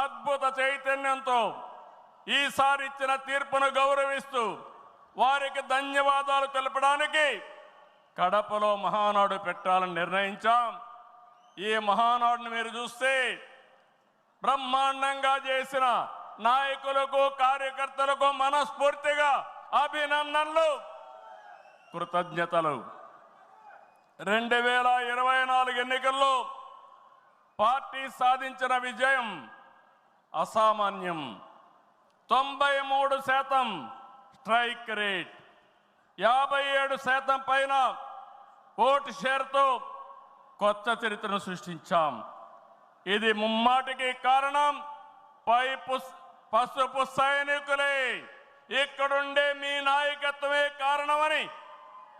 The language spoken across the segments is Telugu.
అద్భుత చైతన్యంతో ఈసారి ఇచ్చిన తీర్పును గౌరవిస్తూ వారికి ధన్యవాదాలు తెలపడానికి కడపలో మహానాడు పెట్టాలని నిర్ణయించాం. ఈ మహానాడును మీరు చూస్తే బ్రహ్మాండంగా చేసిన నాయకులకు కార్యకర్తలకు మనస్ఫూర్తిగా అభినందనలు, కృతజ్ఞతలు. 2024 ఎన్నికల్లో పార్టీ సాధించిన విజయం అసామాన్యం. 93% స్ట్రైక్ రేట్, 57% పైన ఓటు షేర్తో కొత్త చరిత్రను సృష్టించాం. ఇది ముమ్మాటికి కారణం పసుపు సైనికులే, ఇక్కడుండే మీ నాయకత్వమే కారణమని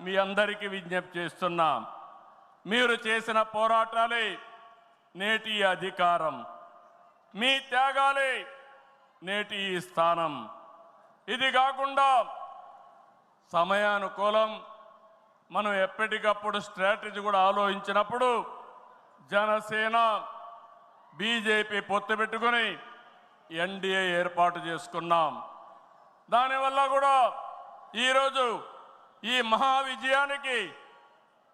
మీ అందరికీ విజ్ఞప్తి చేస్తున్నాం. మీరు చేసిన పోరాటాలే నేటి అధికారం, మీ త్యాగాలే నేటి ఈ స్థానం. ఇది కాకుండా సమయానుకూలం మనం ఎప్పటికప్పుడు స్ట్రాటజీ కూడా ఆలోచించినప్పుడు జనసేన బీజేపీ పొత్తు పెట్టుకొని ఎన్డీఏ ఏర్పాటు చేసుకున్నాం. దానివల్ల కూడా ఈరోజు ఈ మహా విజయానికి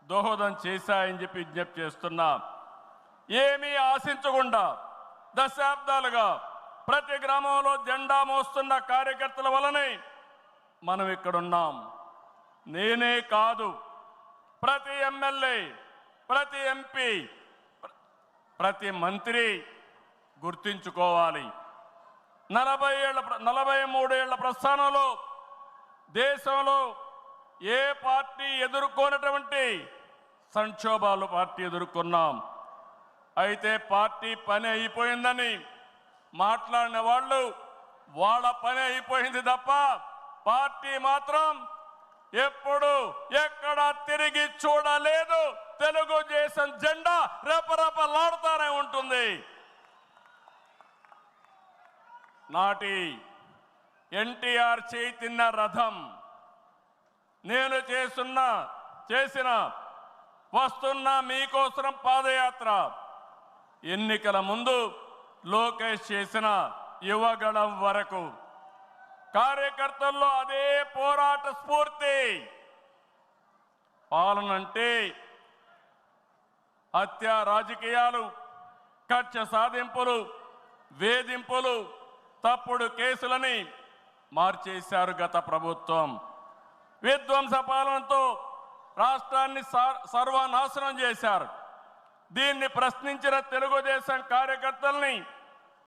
దోహదం చేశాయని చెప్పి విజ్ఞప్తి చేస్తున్నా. ఏమీ ఆశించకుండా దశాబ్దాలుగా ప్రతి గ్రామంలో జెండా మోస్తున్న కార్యకర్తల వలనే మనం ఇక్కడున్నాం. నేనే కాదు, ప్రతి ఎమ్మెల్యే, ప్రతి ఎంపీ, ప్రతి మంత్రి గుర్తించుకోవాలి. 43 ఏళ్ల ప్రస్థానంలో దేశంలో ఏ పార్టీ ఎదుర్కొన్నటువంటి సంక్షోభాలు పార్టీ ఎదుర్కొన్నాం. అయితే పార్టీ పని అయిపోయిందని మాట్లాడిన వాళ్ళు వాళ్ళ పని అయిపోయింది తప్ప పార్టీ మాత్రం ఎప్పుడు ఎక్కడ తిరిగి చూడలేదు. తెలుగుదేశం జెండా రెపరెపలాడుతూనే ఉంటుంది. నాటి ఎన్టీఆర్ చైతన్య రథం, నేను చేసిన వస్తున్న మీకోసం పాదయాత్ర, ఎన్నికల ముందు లోకేష్ చేసిన యువగళం వరకు కార్యకర్తల్లో అదే పోరాట స్ఫూర్తి. పాలనంటే హత్య రాజకీయాలు, కక్ష సాధింపులు, వేధింపులు, తప్పుడు కేసులని మార్చేశారు గత ప్రభుత్వం. విధ్వంస పాలనతో రాష్ట్రాన్ని సర్వనాశనం చేశారు. దీన్ని ప్రశ్నించిన తెలుగుదేశం కార్యకర్తల్ని